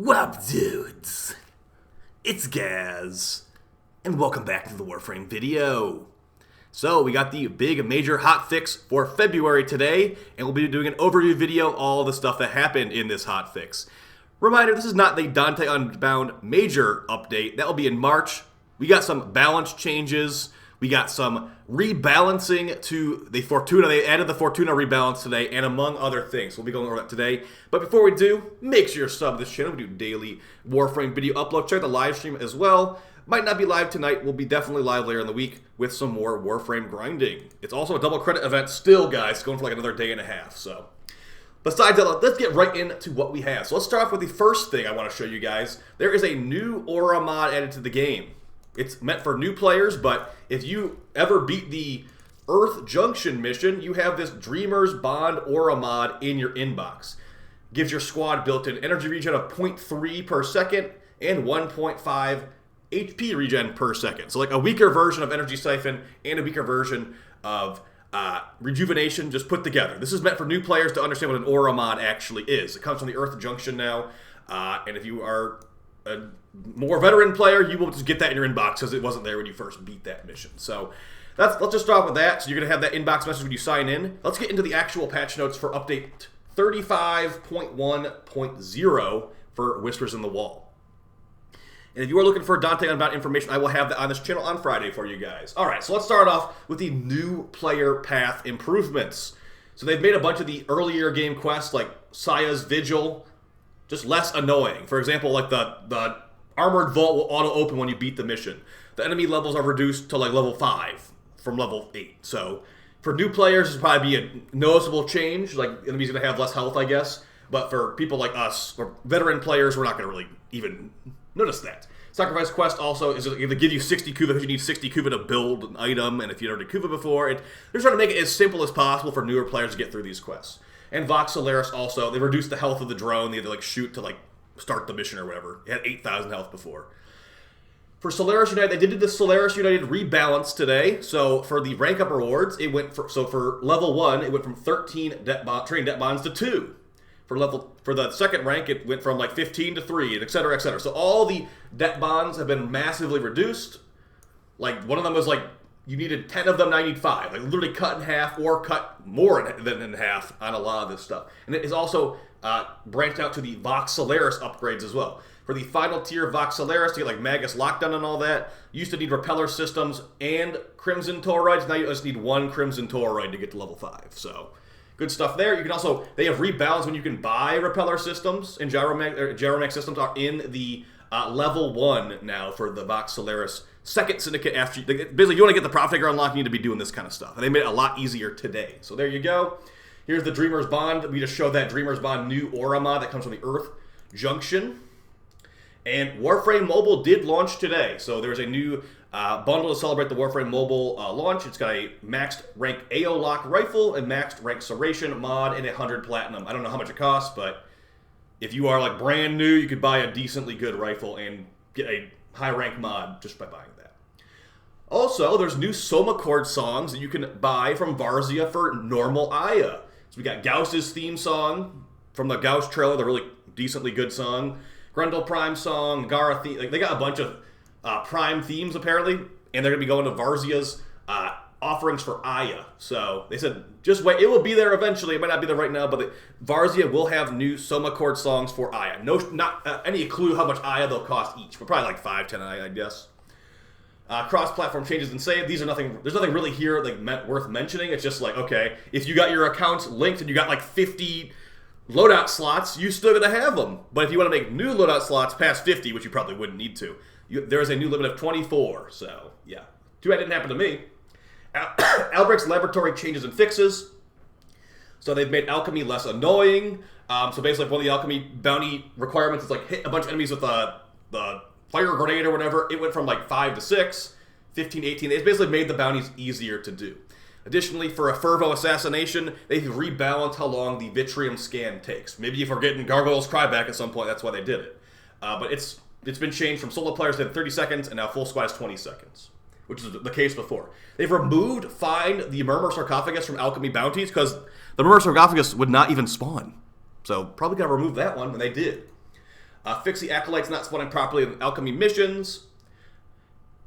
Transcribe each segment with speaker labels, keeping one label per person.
Speaker 1: Wop dudes, it's Gaz, and welcome back to the Warframe video. So we got the big major hotfix for February today, and we'll be doing an overview video of all the stuff that happened in this hotfix. Reminder, this is not the Dante Unbound major update, that will be in March. We got some balance changes, we got some rebalancing to the Fortuna. They added the Fortuna rebalance today, and among other things. We'll be going over that today. But before we do, make sure you're subbed to this channel. We do daily Warframe video upload. Check the live stream as well. Might not be live tonight. We'll be definitely live later in the week with some more Warframe grinding. It's also a double credit event still, guys. Going for like another day and a half. So, besides that, let's get right into what we have. So let's start off with the first thing I want to show you guys. There is a new aura mod added to the game. It's meant for new players, but if you ever beat the Earth Junction mission, you have this Dreamer's Bond aura mod in your inbox. Gives your squad built-in energy regen of 0.3 per second and 1.5 HP regen per second. So like a weaker version of Energy Siphon and a weaker version of Rejuvenation just put together. This is meant for new players to understand what an aura mod actually is. It comes from the Earth Junction now, and if you are a more veteran player, you will just get that in your inbox because it wasn't there when you first beat that mission. So let's just start with that. So you're going to have that inbox message when you sign in. Let's get into the actual patch notes for update 35.1.0 for Whispers in the Wall. And if you are looking for Dante Unbound information, I will have that on this channel on Friday for you guys. Alright, so let's start off with the new player path improvements. So they've made a bunch of the earlier game quests like Saya's Vigil just less annoying. For example, like the Armored Vault will auto-open when you beat the mission. The enemy levels are reduced to like level 5 from level 8. So for new players, this will probably be a noticeable change. Like, enemies are going to have less health, I guess. But for people like us, or veteran players, we're not going to really even notice that. Sacrifice Quest also is going to give you 60 Kuva because you need 60 Kuva to build an item. And if you don't have Kuva before, they're trying to make it as simple as possible for newer players to get through these quests. And Vox Solaris also, they reduced the health of the drone. They had to like shoot to like start the mission or whatever. It had 8,000 health before. For Solaris United, they did the Solaris United rebalance today. So for the rank up rewards, it went for level 1, it went from 13 train debt bonds to 2. For the second rank, it went from like 15 to 3, and et cetera, et cetera. So all the debt bonds have been massively reduced. Like one of them was like you needed 10 of them, now you need 5. Like literally cut in half or cut more than in half on a lot of this stuff. And it is also branched out to the Vox Solaris upgrades as well. For the final tier of Vox Solaris, to get like Magus Lockdown and all that, you used to need Repeller Systems and Crimson Toroids. Now you just need 1 Crimson Toroid to get to level 5. So good stuff there. You can also, they have rebalanced when you can buy Repeller Systems, and Gyromech Systems are in the level 1 now for the Vox Solaris second syndicate. After basically you want to get the Prop Figure unlocked, you need to be doing this kind of stuff. And they made it a lot easier today. So there you go. Here's the Dreamer's Bond. We just showed that Dreamer's Bond new aura mod that comes from the Earth Junction. And Warframe Mobile did launch today. So there's a new bundle to celebrate the Warframe Mobile launch. It's got a maxed rank AO lock rifle and maxed rank Serration mod and 100 platinum. I don't know how much it costs, but if you are like brand new, you could buy a decently good rifle and get a high rank mod just by buying that. Also, there's new Soma Chord songs that you can buy from Varzia for normal Aya. So we got Gauss's theme song from the Gauss trailer, the really decently good song. Grendel Prime song, Gara theme. Like, they got a bunch of Prime themes apparently, and they're gonna be going to Varzia's offerings for Aya. So they said, just wait, it will be there eventually. It might not be there right now, but Varzia will have new Soma Chord songs for Aya. Not any clue how much Aya they'll cost each, but probably like 5, 10 Aya, I guess. Cross-platform changes and save. These are nothing. There's nothing really here like worth mentioning. It's just like, okay, if you got your accounts linked and you got like 50 loadout slots, you still gonna have them. But if you want to make new loadout slots past 50, which you probably wouldn't need to, there is a new limit of 24. So yeah, too bad it didn't happen to me. Albrecht's Laboratory changes and fixes. So they've made alchemy less annoying. So basically, one of the alchemy bounty requirements is like hit a bunch of enemies with the fire grenade or whatever. It went from like 5 to 6, 15 to 18. It's basically made the bounties easier to do. Additionally, for a Fervo assassination, they've rebalanced how long the Vitrium scan takes. Maybe if we're getting Gargoyle's Cryback at some point, that's why they did it. But it's been changed from solo players to 30 seconds, and now full squad is 20 seconds, which is the case before. They've removed Find the Murmur Sarcophagus from alchemy bounties because the Murmur Sarcophagus would not even spawn. So probably going to remove that one, and they did. Fix the Acolytes not spawning properly in alchemy missions.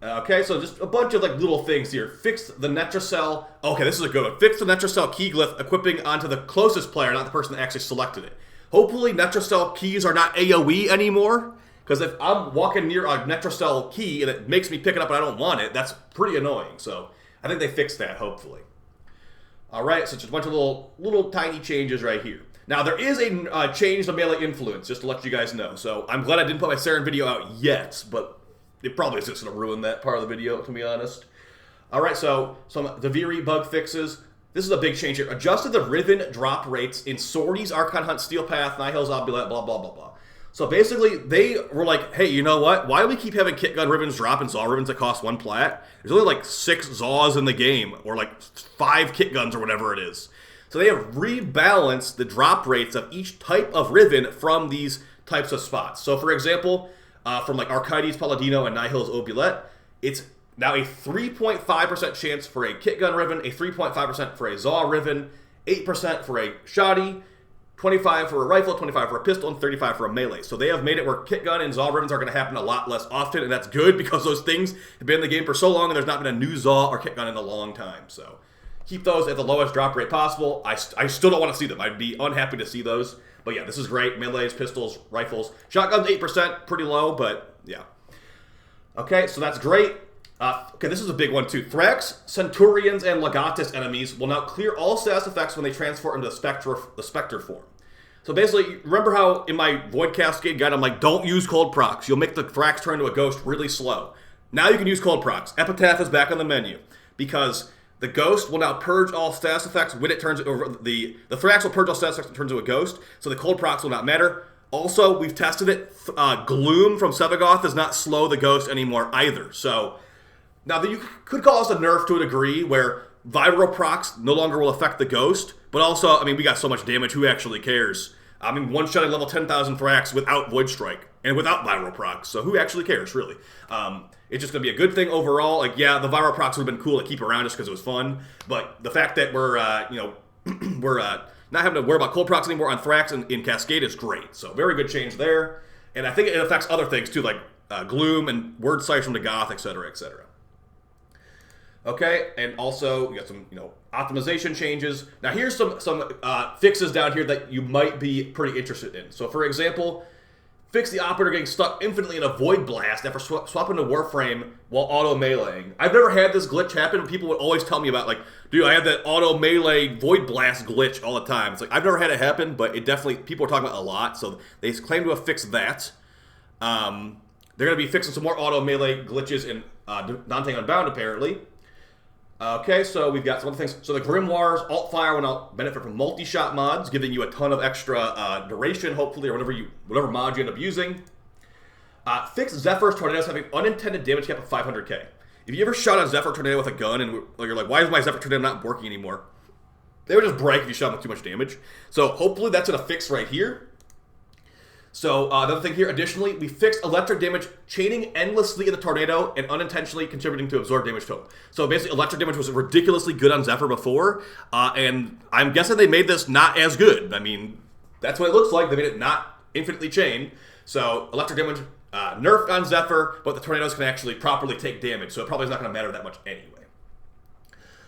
Speaker 1: Okay, so just a bunch of like little things here. Fix the Netracell. Okay, this is a good one. Fix the Netracell key glyph equipping onto the closest player, not the person that actually selected it. Hopefully Netracell keys are not AoE anymore, because if I'm walking near a Netracell key and it makes me pick it up and I don't want it, that's pretty annoying. So I think they fixed that, hopefully. All right, so just a bunch of little tiny changes right here. Now, there is a change to melee influence, just to let you guys know. So I'm glad I didn't put my Saren video out yet, but it probably is just going to ruin that part of the video, to be honest. All right, so some Duviri bug fixes. This is a big change here. Adjusted the Riven drop rates in Swordy's, Archon Hunt, Steel Path, Nihil's Obulette, blah, blah, blah, blah. So basically, they were like, hey, you know what? Why do we keep having Kit Gun Rivens drop and Zaw Rivens that cost 1 plat? There's only like 6 Zaws in the game, or like 5 Kit Guns or whatever it is. So they have rebalanced the drop rates of each type of Riven from these types of spots. So for example, from like Archides Palladino and Nihil's Obulette, it's now a 3.5% chance for a Kit Gun Riven, a 3.5% for a Zaw Riven, 8% for a Shoddy, 25 for a rifle, 25 for a pistol, and 35 for a melee. So they have made it where Kit Gun and Zaw Rivens are going to happen a lot less often, and that's good because those things have been in the game for so long and there's not been a new Zaw or Kit Gun in a long time. So keep those at the lowest drop rate possible. I still don't want to see them. I'd be unhappy to see those. But yeah, this is great. Melees, pistols, rifles. Shotguns, 8%. Pretty low, but yeah. Okay, so that's great. Okay, this is a big one too. Thrax, Centurions, and Legatus enemies will now clear all status effects when they transfer into the Spectre form. So basically, remember how in my Void Cascade guide, I'm like, don't use cold procs. You'll make the Thrax turn into a ghost really slow. Now you can use cold procs. Epitaph is back on the menu because the Ghost will now purge all status effects when it turns over. The Thrax will purge all status effects when it turns into a Ghost, so the cold procs will not matter. Also, we've tested it. Gloom from Sevagoth does not slow the Ghost anymore either. So now you could call this a nerf to a degree where viral procs no longer will affect the Ghost, but also, I mean, we got so much damage, who actually cares? I mean, one-shotting level 10,000 Thrax without Void Strike and without viral procs, so who actually cares, really? It's just going to be a good thing overall. Like, yeah, the viral procs would have been cool to keep around just because it was fun, but the fact that we're, we're not having to worry about cold procs anymore on Thrax in Cascade is great. So very good change there, and I think it affects other things too, like Gloom and Word Slice from the Goth, etc., etc. Okay, and also we got some, optimization changes. Now here's some fixes down here that you might be pretty interested in. So for example, fix the Operator getting stuck infinitely in a Void Blast after swapping to Warframe while auto-meleeing. I've never had this glitch happen. People would always tell me about, like, dude, I have that auto-melee Void Blast glitch all the time. It's like, I've never had it happen, but it definitely, people are talking about it a lot, so they claim to have fixed that. They're going to be fixing some more auto-melee glitches in Dante Unbound, apparently. Okay, so we've got some other things. So the Grimoires Alt-Fire will now benefit from multi-shot mods, giving you a ton of extra duration, hopefully, or whatever mod you end up using. Fix Zephyr's tornadoes having unintended damage cap of 500k. If you ever shot a Zephyr tornado with a gun and you're like, why is my Zephyr tornado not working anymore? They would just break if you shot them with too much damage. So hopefully that's going to fix right here. So another thing here, additionally, we fixed electric damage chaining endlessly in the tornado and unintentionally contributing to absorb damage total. So basically, electric damage was ridiculously good on Zephyr before, and I'm guessing they made this not as good. I mean, that's what it looks like. They made it not infinitely chained. So electric damage nerfed on Zephyr, but the tornadoes can actually properly take damage, so it probably is not going to matter that much anyway.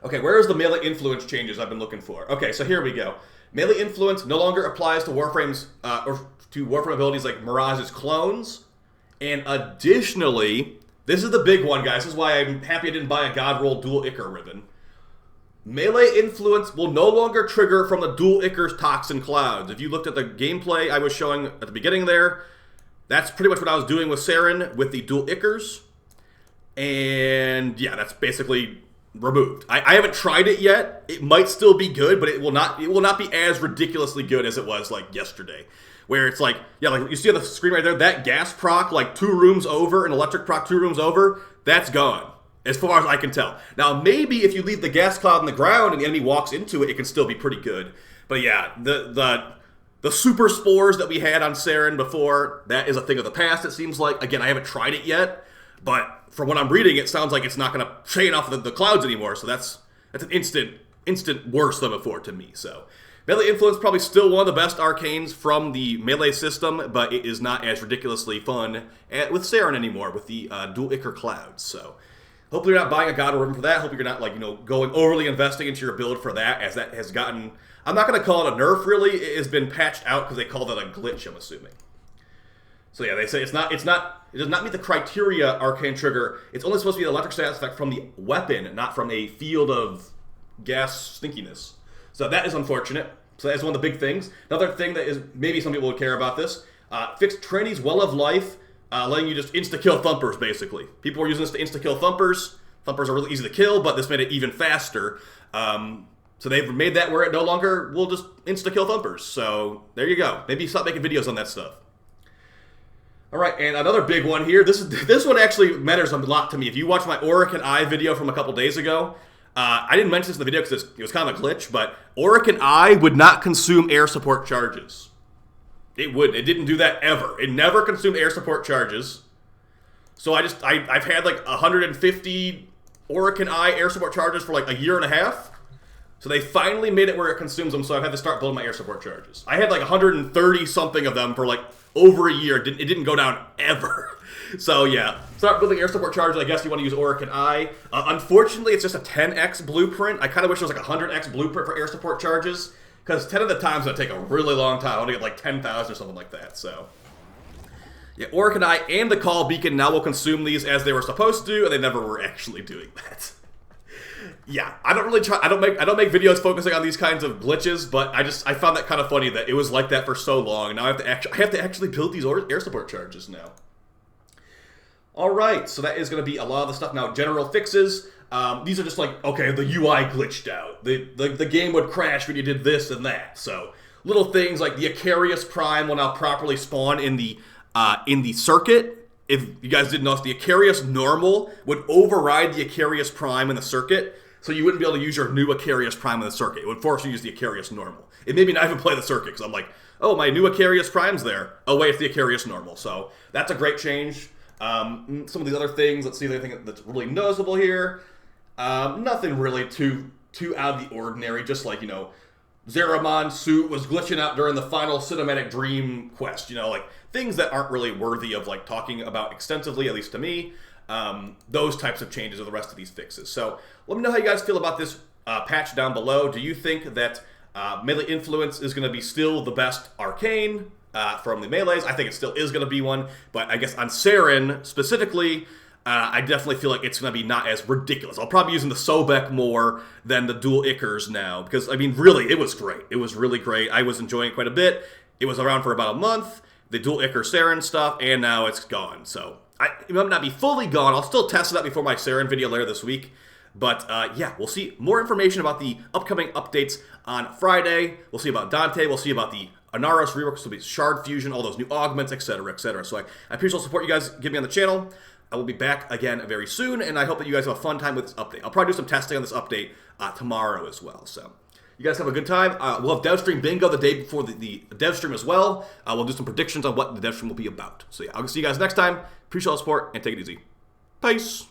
Speaker 1: Okay, where is the melee influence changes I've been looking for? Okay, so here we go. Melee influence no longer applies to Warframe's or to Warframe abilities like Mirage's clones. And additionally, this is the big one, guys. This is why I'm happy I didn't buy a God Roll Dual Ichor Ribbon. Melee influence will no longer trigger from the Dual Ichor's Toxin Clouds. If you looked at the gameplay I was showing at the beginning there, that's pretty much what I was doing with Saren with the Dual Ichors. And yeah, that's basically removed. I haven't tried it yet. It might still be good, but it will not be as ridiculously good as it was like yesterday. Where it's like, yeah, like you see on the screen right there, that gas proc like 2 rooms over and electric proc 2 rooms over, that's gone. As far as I can tell. Now, maybe if you leave the gas cloud on the ground and the enemy walks into it, it can still be pretty good. But yeah, the super spores that we had on Saren before, that is a thing of the past, it seems like. Again, I haven't tried it yet, but from what I'm reading, it sounds like it's not going to chain off the clouds anymore, so that's an instant worse than before to me. So Melee Influence probably still one of the best arcanes from the Melee system, but it is not as ridiculously fun with Saren anymore with the dual Ichor Clouds. So hopefully you're not buying a God of Riven for that. Hopefully you're not like, going overly investing into your build for that, as that has gotten, I'm not going to call it a nerf really. It has been patched out because they called it a glitch, I'm assuming. So yeah, they say it does not meet the criteria Arcane Trigger. It's only supposed to be the electric status effect from the weapon, not from a field of gas stinkiness. So that is unfortunate. So that's one of the big things. Another thing that is, maybe some people would care about this, fixed Trinity's Well of Life, letting you just insta-kill Thumpers, basically. People were using this to insta-kill Thumpers. Thumpers are really easy to kill, but this made it even faster. So they've made that where it no longer will just insta-kill Thumpers. So there you go. Maybe stop making videos on that stuff. All right, and another big one here. This one actually matters a lot to me. If you watch my Auric and Eye video from a couple days ago, I didn't mention this in the video because it was kind of a glitch, but Auric and Eye would not consume air support charges. It wouldn't. It didn't do that ever. It never consumed air support charges. So I've had like 150 Auric and Eye air support charges for like a year and a half. So they finally made it where it consumes them, so I've had to start building my air support charges. I had like 130 something of them for like over a year. It didn't go down ever. So yeah, start building air support charges. I guess you want to use Auric and Eye. Unfortunately, it's just a 10x blueprint. I kind of wish there was like a 100x blueprint for air support charges, because 10 of the times that take a really long time. I want to get like 10,000 or something like that. So yeah, Auric and Eye and the Call Beacon now will consume these as they were supposed to, and they never were actually doing that. Yeah, I don't make videos focusing on these kinds of glitches, but I found that kind of funny that it was like that for so long, and now I have to actually build these air support charges now. All right, so that is going to be a lot of the stuff now. General fixes. These are just like, okay, the UI glitched out. The game would crash when you did this and that. So little things like the Icarius Prime will now properly spawn in the circuit. If you guys didn't know, the Icarius Normal would override the Icarius Prime in the circuit, so you wouldn't be able to use your new Icarius Prime in the circuit. It would force you to use the Icarius Normal. It made me not even play the circuit, because I'm like, oh, my new Icarius Prime's there. Oh, wait, it's the Icarius Normal. So that's a great change. Some of these other things, let's see if there's anything that's really noticeable here. Nothing really too out of the ordinary, just like, Zeramon's suit was glitching out during the final cinematic dream quest, like things that aren't really worthy of like talking about extensively, at least to me. Those types of changes are the rest of these fixes. So let me know how you guys feel about this patch down below. Do you think that Melee Influence is going to be still the best arcane from the Melees? I think it still is going to be one, but I guess on Saren specifically, I definitely feel like it's going to be not as ridiculous. I'll probably be using the Sobek more than the dual Ichors now, because, I mean, really, it was great. It was really great. I was enjoying it quite a bit. It was around for about a month, the dual Ichor Saren stuff, and now it's gone. So it might not be fully gone. I'll still test it out before my Saren video later this week. But, yeah, we'll see more information about the upcoming updates on Friday. We'll see about Dante. We'll see about the Inaros reworks, so be Shard Fusion, all those new augments, etc., etc. So I appreciate all the support you guys give me on the channel. I will be back again very soon, and I hope that you guys have a fun time with this update. I'll probably do some testing on this update tomorrow as well. So you guys have a good time. We'll have DevStream Bingo the day before the DevStream as well. We'll do some predictions on what the DevStream will be about. So yeah, I'll see you guys next time. Appreciate all the support, and take it easy. Peace.